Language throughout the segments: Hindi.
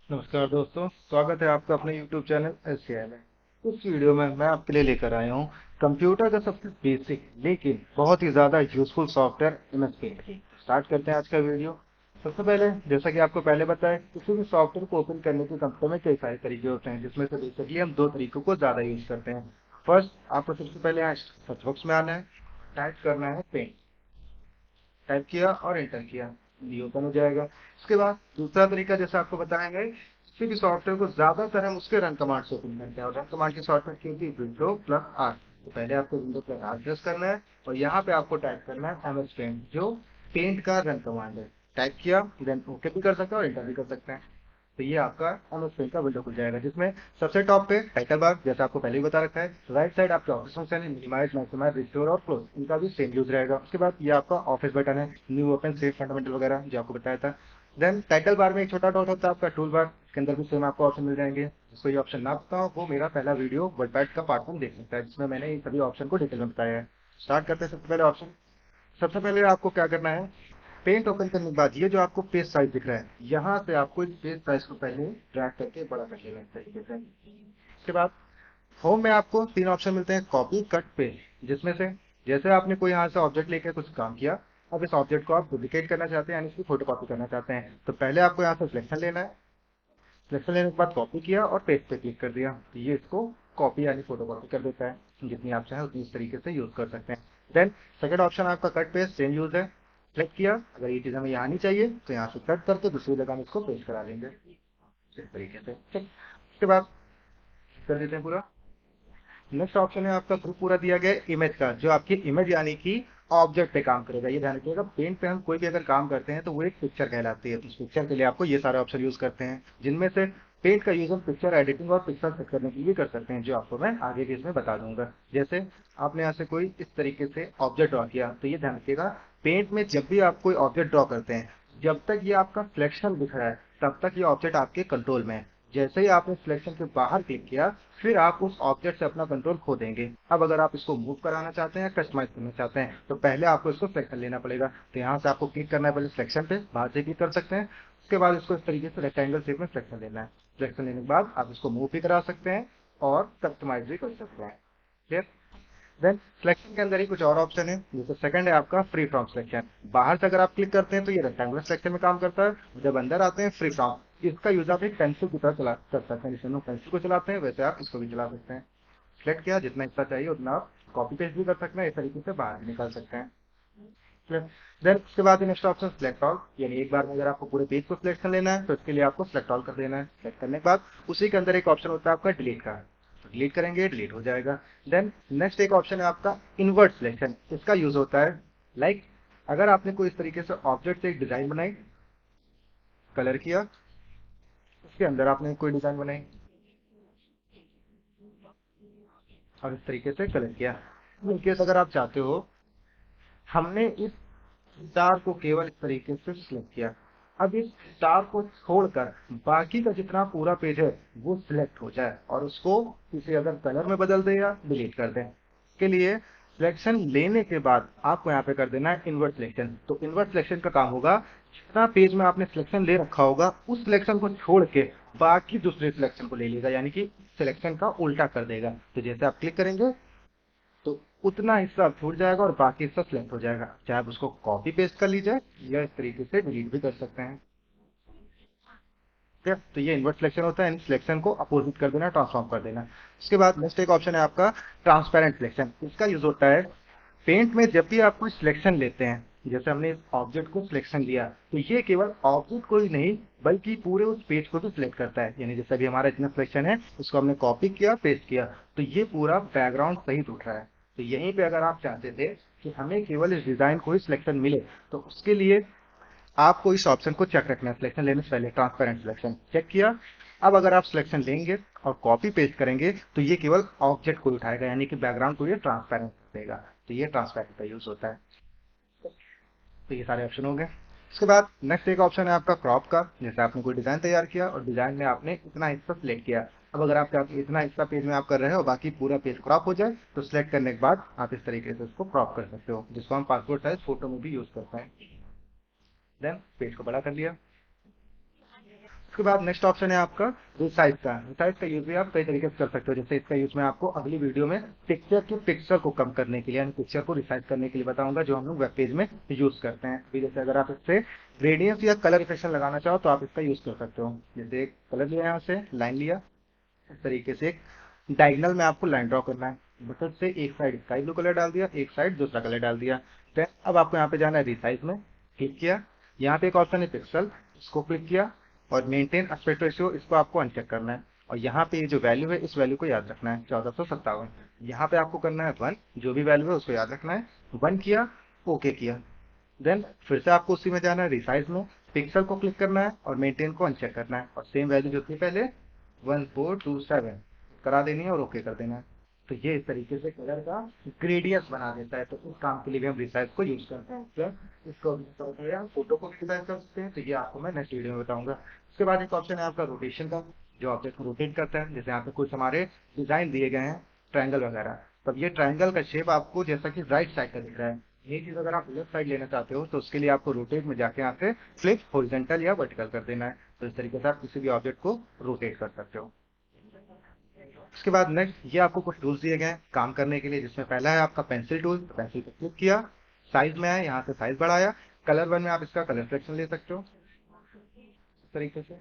नमस्कार दोस्तों, स्वागत है आपका अपने YouTube चैनल एससीआई में। इस वीडियो में मैं आपके लिए लेकर आया हूँ कंप्यूटर का सबसे बेसिक लेकिन बहुत ही ज़्यादा useful software MS Paint. Start करते हैं आज का वीडियो। सबसे पहले जैसा कि आपको पहले बताया, किसी भी सॉफ्टवेयर को ओपन करने के कंप्यूटर में कई सारे तरीके होते हैं, जिसमें से बेसिकली हम दो तरीकों को ज़्यादा यूज करते हैं। फर्स्ट, आपको सबसे पहले यहाँ सर्च बॉक्स में आना है, टाइप करना है पेंट। टाइप किया और एंटर किया, ये ओपन हो जाएगा। उसके बाद दूसरा तरीका जैसे आपको बताएंगे, किसी भी सॉफ्टवेयर को ज्यादातर हम उसके रन कमांड से ओपन करते हैं, और रन कमांड की शॉर्टकट की होती है विंडो प्लस आर। तो पहले आपको विंडो प्लस आर प्रेस करना है और यहाँ पे आपको टाइप करना है एमएस पेंट, जो पेंट का रन कमांड है। टाइप किया, देन ओके भी कर सकते हैं और एंटर भी कर सकते हैं। तो ये आपका एमएस पेंट का विंडो खुल जाएगा, जिसमें सबसे टॉप पे टाइटल बार, जैसे आपको पहले भी बता रखा है। राइट साइड आपके ऑप्शन फंक्शन है, मिनिमाइज, मैक्सिमाइज, रिस्टोर और क्लोज, इनका भी सेम यूज रहेगा। उसके बाद ये आपका ऑफिस बटन है, न्यू, ओपन, सेव, फंडामेंटल वगैरह जो आपको बताया था। देन टाइटल बार में एक छोटा डॉट होता है आपका टूल बार, के अंदर भी सेम आपको ऑप्शन मिल जाएंगे। जिसको ये ऑप्शन ना पता हो वो मेरा पहला वीडियो वर्डपैड का पार्ट 1 देख सकता है, जिसमें मैंने ये सभी ऑप्शन को डिटेल में बताया है। स्टार्ट करते हैं सबसे पहले ऑप्शन। सबसे पहले आपको क्या करना है, पेंट ओपन करने के बाद ये जो आपको पेज साइज दिख रहा है, यहाँ से आपको इस पेज साइज को पहले ड्रैग करके बड़ा कर लेना है इस तरीके से। उसके बाद होम में आपको तीन ऑप्शन मिलते हैं, कॉपी, कट, पेस्ट, जिसमें से जैसे आपने कोई यहाँ से ऑब्जेक्ट लेकर कुछ काम किया, अब इस ऑब्जेक्ट को आप डुप्लीकेट करना चाहते हैं, यानी इसकी फोटो कॉपी करना चाहते हैं, तो पहले आपको यहाँ से सिलेक्शन लेना है। सिलेक्शन लेने के बाद कॉपी किया और पेस्ट पे क्लिक कर दिया, तो ये इसको कॉपी यानी फोटो कॉपी कर देता है। जितनी आप चाहें उतनी इस तरीके से यूज कर सकते हैं। देन सेकंड ऑप्शन आपका कट पेस्ट, सेम यूज है। सेलेक्ट किया, अगर ये चीज हमें यहाँ नहीं चाहिए तो यहाँ से कट करके दूसरी जगह हम इसको पेस्ट करा लेंगे इस तरीके से। ठीक, उसके बाद कर देते हैं पूरा। नेक्स्ट ऑप्शन है आपका ग्रुप पूरा दिया गया इमेज का, जो आपकी इमेज यानी कि ऑब्जेक्ट पे काम करेगा। ये ध्यान रखिएगा, पेंट पे हम कोई भी अगर काम करते हैं तो वो एक पिक्चर कहलाती है, तो इस पिक्चर के लिए आपको ये सारे ऑप्शन यूज करते हैं, जिनमें से पेंट का यूज हम पिक्चर एडिटिंग और पिक्चर सेट करने के लिए भी कर सकते हैं, जो आपको मैं आगे भी इसमें बता दूंगा। जैसे आपने यहाँ से कोई इस तरीके से ऑब्जेक्ट ड्रॉ किया, तो ये ध्यान रखिएगा, पेंट में जब भी आप कोई ऑब्जेक्ट ड्रॉ करते हैं, जब तक ये आपका सिलेक्शन दिख रहा है तब तक ये ऑब्जेक्ट आपके कंट्रोल में है। जैसे ही आपने सिलेक्शन के बाहर क्लिक किया, फिर आप उस ऑब्जेक्ट से अपना कंट्रोल खो देंगे। अब अगर आप इसको मूव कराना चाहते हैं, कस्टमाइज करना चाहते हैं, तो पहले आपको इसको सिलेक्शन लेना पड़ेगा। तो यहाँ से आपको क्लिक करना है पहले सिलेक्शन पे, बाहर से क्लिक कर सकते हैं। उसके बाद इसको इस तरीके से रेक्टेंगल शेप में सिलेक्शन लेना है। सिलेक्शन लेने के बाद आप इसको मूव भी करा सकते हैं और कस्टमाइज भी कर सकते हैं। क्लियर? देन सिलेक्शन के अंदर ही कुछ और ऑप्शन है, जैसे सेकंड है आपका फ्री फ्रॉम सिलेक्शन। बाहर से अगर आप क्लिक करते हैं तो ये रेक्टेंगुलर सिलेक्शन में काम करता है, जब अंदर आते हैं फ्री फ्रॉम, इसका यूज आप एक पेंसिल की तरह चला कर सकते हैं। जैसे हम लोग पेंसिल को चलाते हैं वैसे आप इसको भी चला सकते हैं। सिलेक्ट किया, जितना हिस्सा चाहिए उतना आप कॉपी पेस्ट भी कर सकते हैं, इस तरीके से बाहर भी निकाल सकते हैं। देन उसके बाद नेक्स्ट ऑप्शन सिलेक्ट ऑल, यानी एक बार में अगर आपको पूरे पेज को सिलेक्ट कर लेना है तो इसके लिए आपको सिलेक्ट ऑल कर देना है। सिलेक्ट करने के बाद उसी के अंदर एक ऑप्शन होता है आपका डिलीट का, तो डिलीट करेंगे डिलीट हो जाएगा। देन नेक्स्ट एक ऑप्शन है आपका इनवर्ट सिलेक्शन। इसका यूज होता है लाइक अगर आपने कोई इस तरीके से ऑब्जेक्ट से एक डिजाइन बनाई, कलर किया, उसके अंदर आपने कोई डिजाइन बनाई और इस तरीके से कलर किया। इनकेस अगर आप चाहते हो, हमने इस स्टार को केवल इस तरीके से सिलेक्ट किया, अब इस स्टार को छोड़कर बाकी का जितना पूरा पेज है वो सिलेक्ट हो जाए और उसको किसी अदर कलर में बदल दे या डिलीट कर दें। इसके लिए सिलेक्शन लेने के बाद आपको यहाँ पे कर देना है इन्वर्ट सिलेक्शन। तो इन्वर्ट सिलेक्शन का काम होगा, जितना पेज में आपने सिलेक्शन ले रखा होगा उस सिलेक्शन को छोड़ के बाकी दूसरे सिलेक्शन को ले लेगा, यानी कि सिलेक्शन का उल्टा कर देगा। तो जैसे आप क्लिक करेंगे तो उतना हिस्सा छूट जाएगा और बाकी हिस्सा सिलेक्ट हो जाएगा। चाहे आप उसको कॉपी पेस्ट कर लीजिए या इस तरीके से डिलीट भी कर सकते हैं। ठीक है, तो ये इन्वर्ट सिलेक्शन होता है, इन सिलेक्शन को अपोजिट कर देना, ट्रांसफॉर्म कर देना। उसके बाद नेक्स्ट एक ऑप्शन है आपका ट्रांसपेरेंट सिलेक्शन। इसका यूज होता है पेंट में जब भी आप कोई सिलेक्शन लेते हैं, जैसे हमने इस ऑब्जेक्ट को सिलेक्शन लिया, तो ये केवल ऑब्जेक्ट को ही नहीं बल्कि पूरे उस पेज को भी सिलेक्ट करता है। यानी जैसे अभी हमारा इतना सिलेक्शन है, उसको हमने कॉपी किया, पेस्ट किया, तो ये पूरा बैकग्राउंड सहित उठ रहा है। तो यहीं पे अगर आप चाहते थे कि हमें केवल इस डिजाइन को ही सिलेक्शन मिले, तो उसके लिए आपको इस ऑप्शन को चेक रखना है। सिलेक्शन लेने से पहले ट्रांसपेरेंट सिलेक्शन चेक किया, अब अगर आप सिलेक्शन लेंगे और कॉपी पेस्ट करेंगे तो ये केवल ऑब्जेक्ट को उठाएगा, यानी कि बैकग्राउंड को ये ट्रांसपेरेंट देगा। तो ये ट्रांसपेरेंट का यूज होता है। तो ये सारे ऑप्शन हो गए। उसके बाद नेक्स्ट एक ऑप्शन है आपका क्रॉप का। जैसे आपने कोई डिजाइन तैयार किया और डिजाइन में आपने इतना हिस्सा सिलेक्ट किया, अब अगर आप चाहते इतना हिस्सा पेज में आप कर रहे हो बाकी पूरा पेज क्रॉप हो जाए, तो सिलेक्ट करने के बाद आप इस तरीके से उसको क्रॉप कर सकते हो, जिसको हम पासपोर्ट साइज फोटो में भी यूज करते हैं। देन पेज को बड़ा कर लिया। उसके बाद नेक्स्ट ऑप्शन है आपका रिसाइज का। रिसाइज का यूज भी आप कई तरीके से कर सकते हो, जैसे इसका यूज मैं आपको अगली वीडियो में पिक्चर की पिक्सल को कम करने के लिए यानी पिक्चर को रिसाइज करने के लिए बताऊंगा, जो हम लोग वेब पेज में यूज करते हैं। अभी जैसे अगर आप इससे ग्रेडियंस या कलर इफेक्शन लगाना चाहो तो आप इसका यूज कर सकते हो। जैसे एक कलर लिया यहाँ से लाइन लिया, इस तरीके से एक डायगनल में आपको लाइन ड्रॉ करना है। बटन से एक साइड स्काई ब्लू कलर डाल दिया, एक साइड दूसरा कलर डाल दिया। देन अब आपको यहाँ पे जाना है रिसाइज में, क्लिक किया, यहाँ पे एक ऑप्शन है पिक्सल, इसको क्लिक किया और मेंटेन एस्पेक्ट रेशियो, इसको आपको अनचेक करना है। और यहाँ पे ये जो वैल्यू है इस वैल्यू को याद रखना है 1457। यहाँ पे आपको करना है 1, जो भी वैल्यू है उसको याद रखना है। 1 किया, ओके किया। देन फिर से आपको उसी में जाना है रिसाइज में, पिक्सल को क्लिक करना है और मेंटेन को अनचेक करना है और सेम वैल्यू जो थी पहले 1427 करा देनी है और ओके कर देना है। तो ये इस तरीके से कलर का ग्रेडियंस बना देता है। तो उस काम के लिए भी हम रिसाइज को यूज करते हैं। प्लस इसको फोटो को भी रिसाइज कर सकते हैं, तो ये आपको मैं नेक्स्ट वीडियो में बताऊंगा। उसके बाद एक ऑप्शन है आपका रोटेशन का, जो ऑब्जेक्ट को रोटेट करता है। जैसे यहाँ पे कुछ हमारे डिजाइन दिए गए हैं ट्रायंगल वगैरह, तब ये ट्रायंगल का शेप आपको जैसा कि राइट साइड का दिख रहा है, ये चीज अगर आप लेफ्ट साइड लेना चाहते हो तो उसके लिए आपको रोटेट में जाके यहाँ से फ्लिप हॉरिजॉन्टल या वर्टिकल कर देना है। तो इस तरीके से आप किसी भी ऑब्जेक्ट को रोटेट कर सकते हो। उसके बाद नेक्स्ट ये आपको कुछ टूल्स दिए गए हैं काम करने के लिए, जिसमें पहला है आपका पेंसिल टूल। पेंसिल पे क्लिक किया, साइज में आया, यहाँ से साइज बढ़ाया। कलर वन में आप इसका कलर सिलेक्शन ले सकते हो, इस तरीके से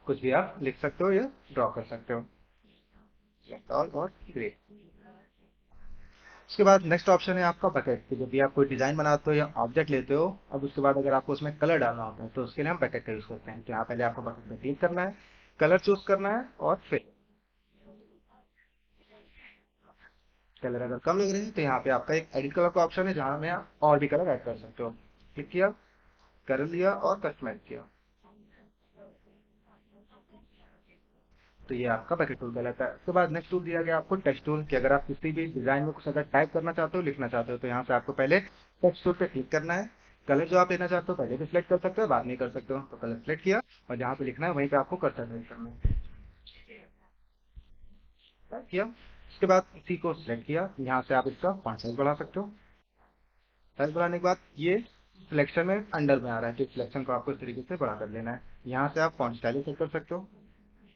कुछ भी आप लिख सकते हो या ड्रॉ कर सकते हो। और ग्रे। उसके बाद नेक्स्ट ऑप्शन है आपका बकेट, कि जब भी आप कोई डिजाइन बनाते हो या ऑब्जेक्ट लेते हो, अब उसके बाद अगर आपको उसमें कलर डालना होता है तो उसके लिए हम बकेट का यूज करते हैं। तो यहाँ पहले आपको बकेट में क्लिक करना है, कलर चूज करना है और फिर कलर अगर कम लग रहे हैं तो यहाँ पे आपका एक एडिट कलर का ऑप्शन है, जहाँ में आप और भी कलर ऐड कर सकते हो। क्लिक किया, कर लिया और कस्टमाइज किया। तो ये आपका बकेट टूल कहलाता है। उसके बाद नेक्स्ट टूल दिया गया आपको टेक्स्ट टूल, कि अगर आप किसी भी डिजाइन में कुछ अगर टाइप करना चाहते हो, लिखना चाहते हो, तो यहाँ से आपको पहले टेक्स्ट टूल पे क्लिक करना है। कलर जो आप लेना चाहते हो पहले भी सिलेक्ट कर सकते हो, बाद में कर सकते हो। तो कलर सिलेक्ट किया और जहाँ पे लिखना है वहीं पे आपको कर्सर ड्रैग करना है, किया। उसके बाद इसी को सिलेक्ट किया, यहाँ से आप इसका फॉन्ट साइज बढ़ा सकते हो। साइज बढ़ाने के बाद ये सिलेक्शन में अंडर में आ रहा है, तो सिलेक्शन को आपको इस तरीके से बड़ा कर लेना है। यहाँ से आप फॉन्ट स्टाइल सेट कर सकते हो।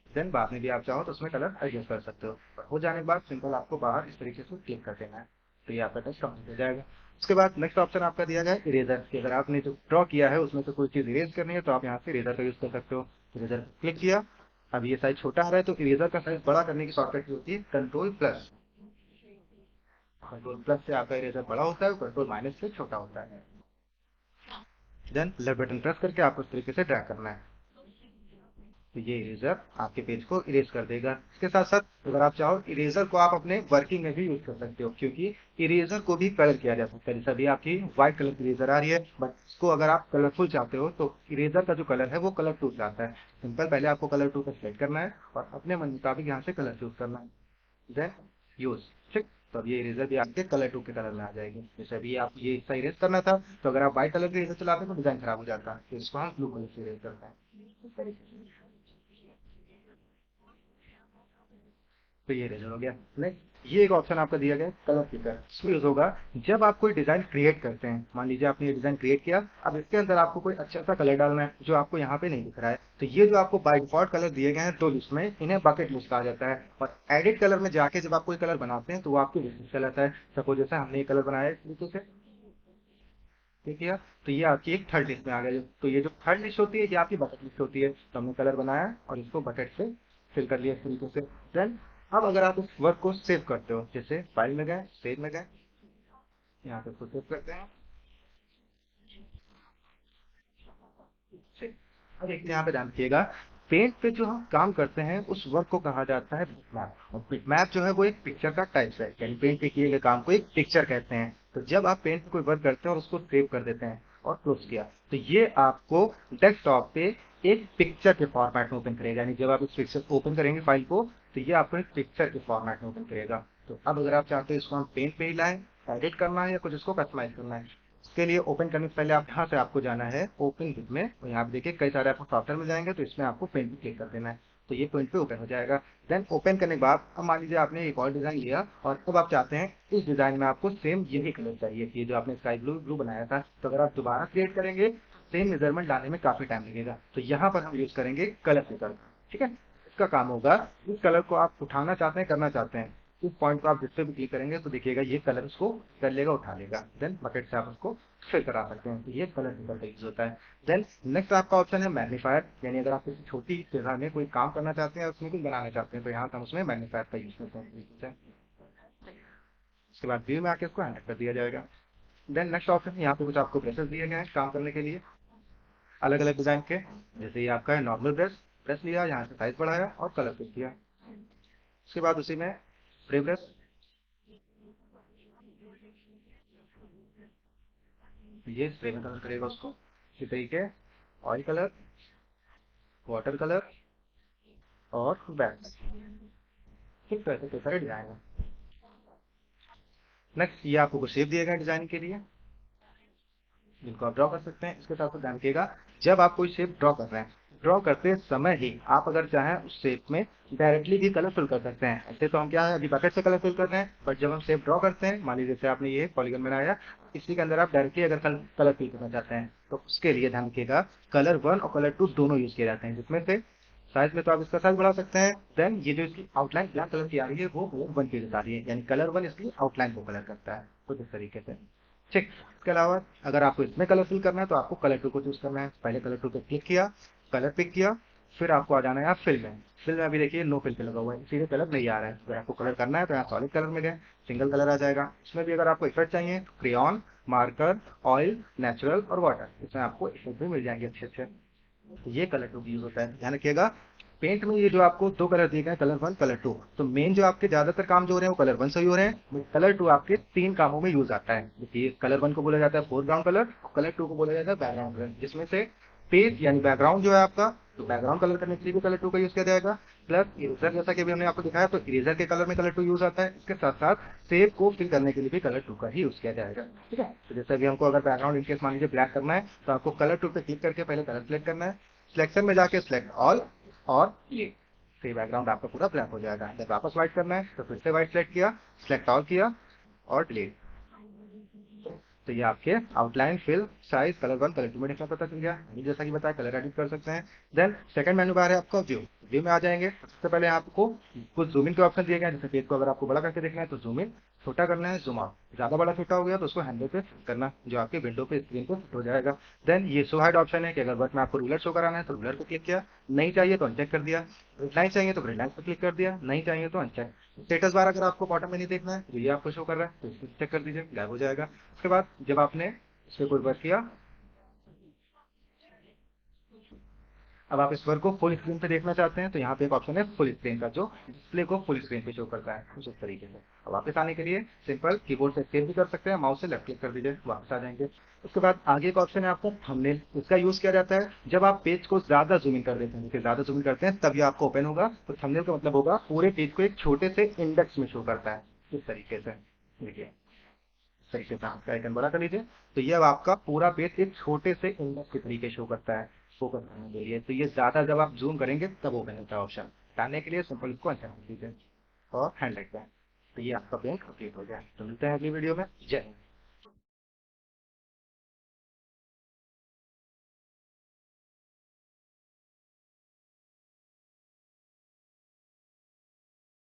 देन बाद में भी आप चाहो तो उसमें कलर एडजस्ट कर सकते हो। हो जाने के बाद सिंपल आपको बाहर इस तरीके से क्लिक कर देना है, तो ये आपका टेस्ट कंप्लीट हो जाएगा। उसके बाद नेक्स्ट ऑप्शन आपका दिया गया है इरेजर, कि अगर आपने जो ड्रॉ किया है उसमें से कोई चीज इरेज करनी है तो आप यहाँ से इरेजर का यूज कर सकते हो। इरेजर क्लिक किया, अब ये साइज छोटा आ रहा है, तो इरेजर का साइज बड़ा करने की शॉर्टकट होती है कंट्रोल प्लस। कंट्रोल प्लस से आपका इरेजर बड़ा होता है, कंट्रोल माइनस से छोटा होता है। देन लेफ्ट बटन प्रेस करके आपको इस तरीके से ड्रैग करना है, तो ये इरेजर आपके पेज को इरेज कर देगा। इसके साथ साथ अगर आप चाहो इरेजर को आप अपने वर्किंग में भी यूज कर सकते हो, क्योंकि इरेजर को भी कलर किया जा सकता है। जैसे अभी आपकी व्हाइट कलर की इरेजर आ रही है, बट इसको अगर आप कलरफुल चाहते हो तो इरेजर का जो कलर है वो कलर टू चाहता है। सिंपल पहले आपको कलर टू का सिलेक्ट करना है और अपने मन मुताबिक यहाँ से कलर चूज करना है, देन यूज। ठीक, तो अब ये इरेजर भी आपके कलर टू के कलर में आ जाएगी। जैसे अभी आप ये हिस्सा इरेज करना था, तो अगर आप व्हाइट कलर के इरेजर चलाते तो डिजाइन खराब हो जाता है, तो इसको हम ब्लू कलर से इरेज करते हैं। तो ये रेजर हो गया। नेक्स्ट ये एक ऑप्शन आपका दिया गया कलर पिकर, इसमें यूज होगा जब आप कोई डिजाइन क्रिएट करते हैं। मान लीजिए आपने ये डिजाइन क्रिएट किया, अब इसके अंदर आपको कोई अच्छा सा कलर डालना है जो आपको यहाँ पे नहीं दिख रहा है, तो ये जो आपको बाय डिफॉल्ट कलर दिए गए हैं दो लिस्ट में, इन्हें बकेट लिस्ट कहा जाता है। और एडिट कलर में जाके जब आप कोई कलर बनाते हैं तो वो आपकी लिस्ट कहलाता है। सपोज जैसे हमने ये कलर बनाया है इस तरीके से, ठीक है, तो ये आपकी एक थर्ड लिस्ट में आ गया। तो ये जो थर्ड लिस्ट होती है ये आपकी बकेट लिस्ट होती है। तो हमने कलर बनाया और इसको बकेट से फिल कर लिया इस तरीके से। देन अब अगर आप इस वर्क को सेव करते हो, जैसे फाइल में गए, सेव में गए, यहाँ पे इसको सेव करते हैं। ठीक। अब एक यहाँ पे ध्यान रखिएगा, पेंट पे जो हम काम करते हैं उस वर्क को कहा जाता है बिटमैप। और बिटमैप जो है वो एक पिक्चर का टाइप है, यानी पेंट पे किए गए काम को एक पिक्चर कहते हैं। तो जब आप पेंट पे कोई वर्क करते हैं और उसको सेव कर देते हैं और क्लोज किया, तो ये आपको डेस्कटॉप पे एक पिक्चर के फॉर्मेट में ओपन करेगा। यानी जब आप इस पिक्चर ओपन करेंगे फाइल को, तो ये आपको एक पिक्चर के फॉर्मेट में ओपन करेगा। तो अब अगर आप चाहते हो इसको हम पेंट पे ही लाएं, एडिट करना है या कुछ इसको कस्टमाइज करना है, इसके लिए ओपन करने से पहले आप यहाँ से आपको जाना है ओपन विद में, और यहाँ पे देखिए कई सारे आपको सॉफ्टवेयर मिल जाएंगे, तो इसमें आपको पेंट पे क्लिक कर देना है, तो ये पेंट पे ओपन हो जाएगा। देन ओपन करने के बाद अब मान लीजिए आपने एक और डिजाइन लिया और अब आप चाहते हैं इस डिजाइन में आपको सेम यही कलर चाहिए, ये जो आपने स्काई ब्लू ब्लू बनाया था, तो अगर आप दोबारा क्रिएट करेंगे सेम मेजरमेंट लाने में काफी टाइम लगेगा। तो यहाँ पर हम यूज करेंगे कलर पिकर। ठीक है, इसका काम होगा, इस कलर को आप उठाना चाहते हैं, करना चाहते हैं, इस पॉइंट को आप जिस पे भी क्लिक करेंगे तो देखिएगा ये कलर उसको कर लेगा, उठा लेगा। देन बकेट से आप उसको फिल करा सकते हैं। तो ये कलर पिकर का यूज होता है। देन नेक्स्ट आपका ऑप्शन है मैग्नीफायर, यानी अगर आप किसी छोटी जगह में कोई काम करना चाहते हैं, उसमें कुछ बनाना चाहते हैं, तो यहाँ हम उसमें मैग्नीफायर का यूज करते हैं। उसके बाद व्यू में आके इसको हैंडल कर दिया जाएगा। देन नेक्स्ट ऑप्शन, यहाँ पे कुछ आपको ब्रशेस दिए गए हैं काम करने के लिए, अलग अलग डिजाइन के। जैसे ये आपका है नॉर्मल ब्रश, ब्रश लिया, यहाँ से साइज बढ़ाया और कलर फिल किया। उसके बाद उसी में स्प्रे ब्रश, ये स्प्रे में कलर करेगा उसको। इसी तरीके ऑयल कलर, वाटर कलर और वैक्स। ठीक है, तो सारे डिजाइन है। नेक्स्ट ये आपको कुछ शेप दिए गए डिजाइन के लिए, जिनको आप ड्रॉ कर सकते हैं। इसके साथ साथ ध्यान रखिएगा, जब आप कोई शेप ड्रॉ कर रहे हैं, ड्रॉ करते समय ही आप अगर चाहें उस शेप में डायरेक्टली भी कलर फिल कर सकते हैं। ऐसे तो हम क्या है अभी बकेट से कलर फिल कर रहे हैं, बट जब हम शेप ड्रॉ करते हैं, मान लीजिए जैसे आपने ये पॉलीगन बनाया, इसी के अंदर आप डायरेक्टली अगर कलर फिल करना चाहते हैं तो उसके लिए ध्यान रखिएगा कलर 1 और कलर 2 दोनों यूज किए जाते हैं। जिसमें से साइज में तो आप इसका साइज बढ़ा सकते हैं। देन ये जो इसकी आउटलाइन ब्लैक कलर की आ रही है वो 1 की आ रही है, यानी कलर 1 इसकी आउटलाइन को कलर करता है कुछ इस तरीके से। ठीक, इसके अलावा अगर आपको इसमें कलर फिल करना है तो आपको कलर 2 को चूज करना है। पहले कलर 2 पे क्लिक किया, कलर पिक किया, फिर आपको आ जाना है यहाँ फिल में। फिल में अभी देखिए नो फिल पे लगा हुआ है, सीधे कलर नहीं आ रहा है। अगर आपको कलर करना है तो यहाँ सॉलिड कलर में गए, सिंगल कलर आ जाएगा। इसमें भी अगर आपको इफेक्ट चाहिए तो क्रेयॉन, मार्कर, ऑयल, नेचुरल और वाटर, इसमें आपको इफेक्ट भी मिल जाएंगे अच्छे अच्छे। तो ये कलर 2 यूज होता है। ध्यान रखिएगा पेंट में ये जो आपको 2 कलर दिए गए, कलर 1 कलर 2, तो मेन जो आपके ज्यादातर काम जो हो रहे हैं वो कलर 1 से ही हो रहे हैं। कलर 2 आपके 3 कामों में यूज आता है। देखिए कलर 1 को बोला जाता है फोरग्राउंड कलर, कलर 2 को बोला जाता है बैकग्राउंड कलर, जिसमें से पेज यानी बैकग्राउंड जो है आपका, तो बैकग्राउंड कलर करने के लिए भी कलर 2 का यूज किया जाएगा। प्लस इरेजर, जैसा कि अभी हमने आपको दिखाया, तो इरेजर के कलर में कलर 2 यूज आता है। इसके साथ साथ शेप को फिल करने के लिए भी कलर 2 का ही यूज किया जाएगा। ठीक है, तो जैसे अभी हमको अगर बैकग्राउंड इनकेस मान लीजिए ब्लैक करना है तो आपको कलर 2 पे क्लिक करके पहले कलर सिलेक्ट करना है, सिलेक्शन में जाके सिलेक्ट ऑल और ये, तो बैकग्राउंड आपका पूरा ब्लैक हो जाएगा। जब वापस व्हाइट करना है तो फिर से व्हाइट सेलेक्ट किया, सिलेक्ट ऑल किया और डिलीट। तो ये आपके outline, fill, size, colour 1 colour 2 में डिफरेंस पता चल गया। अभी जैसा कि बताया कलर एडिट कर सकते हैं। देन सेकंड मेनू बार है आपका व्यू, व्यू में आ जाएंगे। सबसे पहले आपको कुछ जूम इन के ऑप्शन दिए गए हैं। जैसे पेज को अगर आपको बड़ा करके देखना है तो जूम इन, छोटा करना है जूम आउट। ज्यादा बड़ा छोटा हो गया तो उसको हैंडल पे करना, जो आपके विंडो पे स्क्रीन पे फिट हो जाएगा। देन ये शो हाइड ऑप्शन है कि अगर वर्क में आपको रूलर शो कराना है तो रूलर पे क्लिक किया, नहीं चाहिए तो अनचेक कर दिया, ग्रिड लाइन चाहिए तो ग्रिड लाइन पे क्लिक कर दिया, नहीं चाहिए तो अनचेक। स्टेटस बार अगर आपको बॉटम में नहीं देखना है तो ये आपको शो कर रहा है तो इसको चेक कर दीजिए, गायब हो जाएगा। उसके बाद जब आपने इस पे कोई वर्क किया, अब आप इस वर्क को फुल स्क्रीन पे देखना चाहते हैं तो यहाँ पे एक ऑप्शन है फुल स्क्रीन का, जो डिस्प्ले को फुल स्क्रीन पे शो करता है कुछ इस तरीके से। अब वापस आने के लिए सिंपल कीबोर्ड से एस्केप भी कर सकते हैं, माउस से लेफ्ट क्लिक कर दीजिए, वापस आ जाएंगे। उसके बाद आगे एक ऑप्शन है आपका थंबनेल। इसका यूज किया जाता है जब आप पेज को ज्यादा जूम इन कर देते हैं, जैसे ज्यादा जूम इन करते हैं तभी आपको ओपन होगा। तो थंबनेल का मतलब होगा पूरे पेज को एक छोटे से इंडेक्स में शो करता है इस तरीके से। देखिए सही से आपका आइकन बड़ा कर लीजिए, तो ये अब आपका पूरा पेज एक छोटे से इंडेक्स के तरीके शो करता है फोकस करने के लिए। तो ये ज्यादा जब आप जूम करेंगे तब ओपन होता है ऑप्शन। डालने के लिए सिंपल इसको अच्छा कर दीजिए और हैंड लाइट का, तो ये आपका पेज कंप्लीट हो गया। तो मिलते हैं अगली वीडियो में। जय हिंद।